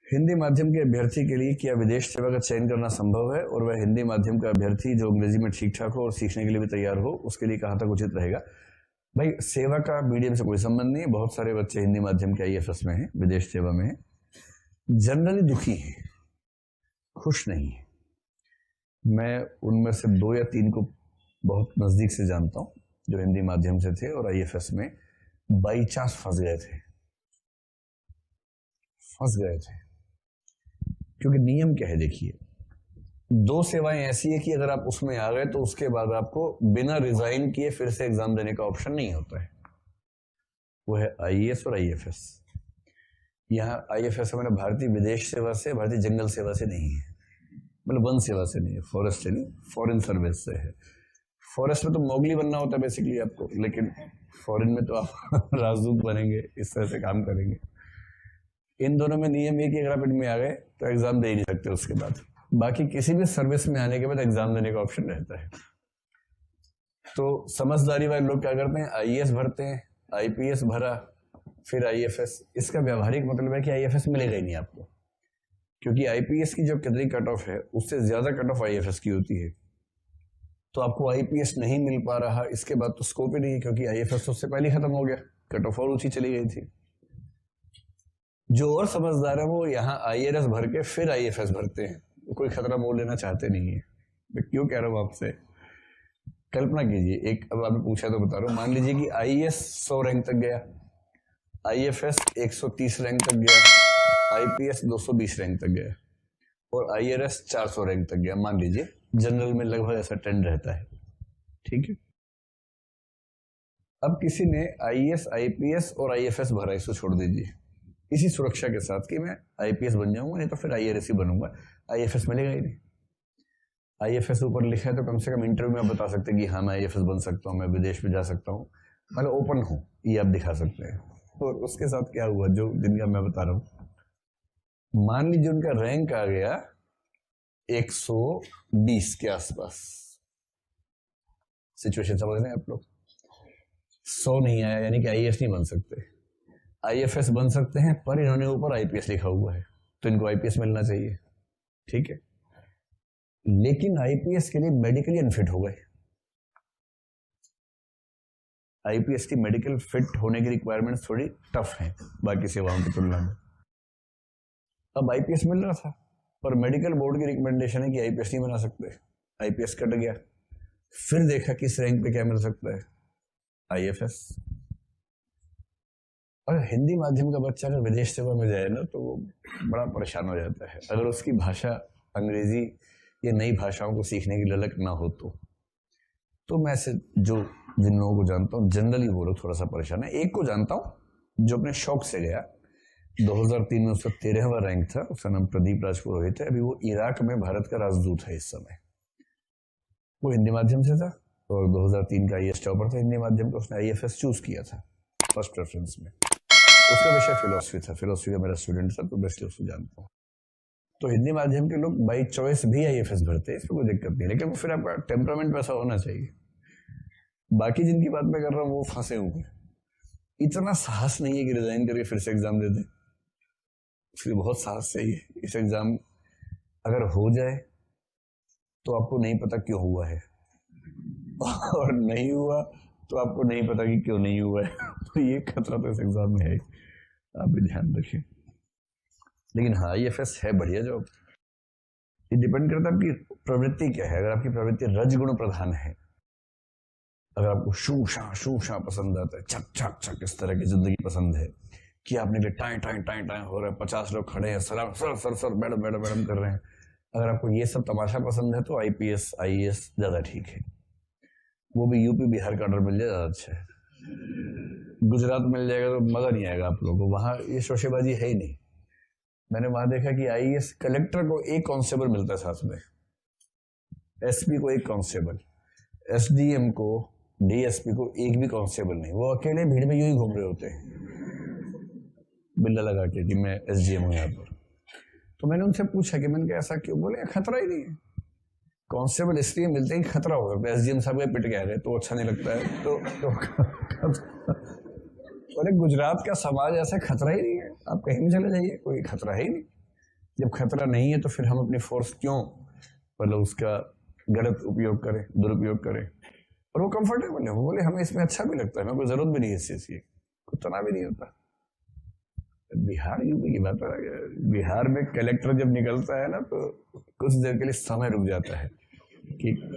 हिंदी माध्यम के अभ्यर्थी के लिए क्या विदेश सेवा का चयन करना संभव है, और वह हिंदी माध्यम का अभ्यर्थी जो अंग्रेजी में ठीक ठाक हो और सीखने के लिए भी तैयार हो, उसके लिए कहाँ तक उचित रहेगा? भाई, सेवा का मीडियम से कोई संबंध नहीं है। बहुत सारे बच्चे हिंदी माध्यम के आईएफएस में हैं, विदेश सेवा में हैं, जनरली दुखी हैं, खुश नहीं है। मैं उनमें से 2 या 3 को बहुत नजदीक से जानता हूँ जो हिंदी माध्यम से थे और आईएफएस में बाई चांस फंस गए थे। क्योंकि नियम क्या है, देखिए, 2 सेवाएं ऐसी है कि अगर आप उसमें आ गए तो उसके बाद आपको बिना रिजाइन किए फिर से एग्जाम देने का ऑप्शन नहीं होता है। वो है आईएएस और आईएफएस। यहाँ आईएफएस हमारे भारतीय विदेश सेवा से, भारतीय जंगल सेवा से नहीं है, मतलब वन सेवा से नहीं है, फॉरेस्ट से नहीं, फॉरेन सर्विस से है। फॉरेस्ट में तो मोगली बनना होता है बेसिकली आपको, लेकिन फॉरेन में तो आप राजदूत बनेंगे, इस तरह से काम करेंगे। इन दोनों में नियम ये कि अगर आप इनमें आ गए तो एग्जाम दे ही नहीं सकते उसके बाद। बाकी किसी भी सर्विस में आने के बाद एग्जाम देने का ऑप्शन रहता है। तो समझदारी वाले लोग क्या करते हैं, आईएएस भरते हैं, आईपीएस भरा, फिर आईएफएस। इसका व्यावहारिक मतलब है कि आईएफएस मिलेगा ही नहीं आपको, क्योंकि आईपीएस की जो केंद्रीय कट ऑफ है उससे ज्यादा कट ऑफ आईएफएस की होती है। तो आपको आईपीएस नहीं मिल पा रहा, इसके बाद तो स्कोप ही नहीं है, क्योंकि आईएफएस उससे पहले खत्म हो गया, कट ऑफ और ऊंची चली गई थी। जो और समझदार है वो यहाँ आईआरएस भर के फिर आईएफएस भरते हैं, वो कोई खतरा मोल लेना चाहते नहीं है। मैं क्यों कह रहा हूँ आपसे, कल्पना कीजिए, एक, अब आपने पूछा तो बता रहा हूँ, मान लीजिए कि आईएएस 100 रैंक तक गया, आईएफएस 130 रैंक तक गया, आईपीएस 220 रैंक तक गया और आईआरएस 400 रैंक तक गया। मान लीजिए जनरल में लगभग ऐसा ट्रेंड रहता है, ठीक है। अब किसी ने आईएएस, आईपीएस और आईएफएस भरा, इसको छोड़ दीजिए, इसी सुरक्षा के साथ कि मैं आईपीएस बन जाऊंगा, नहीं तो फिर आईआरएस ही बनूंगा, आईएफएस मिलेगा ही नहीं। आईएफएस ऊपर लिखा है तो कम से कम इंटरव्यू में बता सकते हैं कि हाँ मैं आईएफएस बन सकता हूँ, मैं विदेश में जा सकता हूँ, मतलब ओपन हूँ, ये आप दिखा सकते हैं। और उसके साथ क्या हुआ, जो दिन का मैं बता रहा हूँ, मान लीजिए उनका रैंक आ गया 120 के आसपास, सिचुएशन समझ रहे हैं आप लोग, 100 नहीं आया, यानी कि आईएएस नहीं बन सकते, आईएफएस बन सकते हैं, पर इन्होंने ऊपर आईपीएस लिखा हुआ है तो इनको आईपीएस मिलना चाहिए, ठीक है। लेकिन आईपीएस के लिए मेडिकली अनफिट हो गए। आईपीएस की मेडिकल फिट होने की रिक्वायरमेंट्स थोड़ी टफ हैं बाकी सेवाओं की तुलना में। अब आईपीएस मिल रहा था, पर मेडिकल बोर्ड की रिकमेंडेशन है कि आईपीएस नहीं बना सकते, आईपीएस कट गया। फिर देखा किस रैंक पे क्या मिल सकता है, आईएफएस। और हिंदी माध्यम का बच्चा अगर विदेश सेवा में जाए ना तो वो बड़ा परेशान हो जाता है, अगर उसकी भाषा अंग्रेजी या नई भाषाओं को सीखने की ललक ना हो तो मैं से जो जिन लोगों को जानता हूँ, जनरली वो लोग थोड़ा सा परेशान है। एक को जानता हूँ जो अपने शौक से गया, 2003 में उसका 13वां रैंक था, उसका नाम प्रदीप राजपुरोहित है, अभी वो इराक में भारत का राजदूत है इस समय। वो हिंदी माध्यम से था और 2003 का आईएएस टॉपर था हिंदी माध्यम का, उसने आईएफएस चूज किया था फर्स्ट प्रेफरेंस में। उसका विषय फिलोसफी था, फिलोसफी का मेरा स्टूडेंट था, तो बेसिकली उसको जानता हूँ। तो हिंदी माध्यम के लोग बाई चॉइस भी आईएफएस भरते हैं, इसमें कोई दिक्कत नहीं, लेकिन वो फिर आपका टेम्परामेंट वैसा होना चाहिए। बाकी जिनकी बात मैं कर रहा हूँ वो फंसे हुए, इतना साहस नहीं है कि रिजाइन करके फिर से एग्जाम दे दें, उसके लिए बहुत साहस चाहिए। इस एग्जाम अगर हो जाए तो आपको नहीं पता क्यों हुआ है, और नहीं हुआ तो आपको नहीं पता कि क्यों नहीं हुआ है। तो ये खतरा तो इस एग्जाम में है, आप भी ध्यान रखिए। लेकिन हाँ, आईएफएस है बढ़िया जॉब। ये डिपेंड करता है आपकी प्रवृत्ति क्या है। अगर आपकी प्रवृत्ति रजगुण प्रधान है, अगर आपको शू शा पसंद आता है, चक चक चक इस तरह की जिंदगी पसंद है कि आपने लिए टाइम टाइम टाइम टाइम हो रहा है, 50 लोग खड़े हैं, sir sir sir sir madam madam madam कर रहे हैं, अगर आपको ये सब तमाशा पसंद है तो आईपीएस आईएएस ज्यादा ठीक है। वो भी यूपी बिहार का ऑर्डर मिल जाए ज्यादा अच्छा है। गुजरात मिल जाएगा तो मजा नहीं आएगा आप लोगों को, वहां ये शोशेबाजी है ही नहीं। मैंने वहां देखा कि आईएएस कलेक्टर को एक कांस्टेबल मिलता है साथ में, एसपी को एक कांस्टेबल, एसडीएम को, डीएसपी को एक भी कांस्टेबल नहीं, वो अकेले भीड़ में यूं ही घूम रहे होते हैं बिल्ला लगा के कि मैं एसडीएम हूं यहाँ पर। तो मैंने उनसे पूछा कि मैंने कहा ऐसा क्यों, बोले खतरा ही नहीं है। कांस्टेबल इसलिए मिलते हैं कि खतरा हो सकता है, एसडीएम साहब के पिट गए तो अच्छा नहीं लगता है, तो गुजरात का समाज ऐसा खतरा ही नहीं है, आप कहीं भी चले जाइए कोई खतरा ही नहीं। जब खतरा नहीं है तो फिर हम अपनी फोर्स क्यों मतलब उसका गलत उपयोग करें, दुरुपयोग करें। और वो कंफर्टेबल है, वो बोले हमें इसमें अच्छा भी लगता है, हमें कोई जरूरत भी नहीं है इस चीज की, कोई तनाव भी नहीं होता। बिहार यूपी की बात है, बिहार में कलेक्टर जब निकलता है ना तो कुछ देर के लिए समय रुक जाता है कि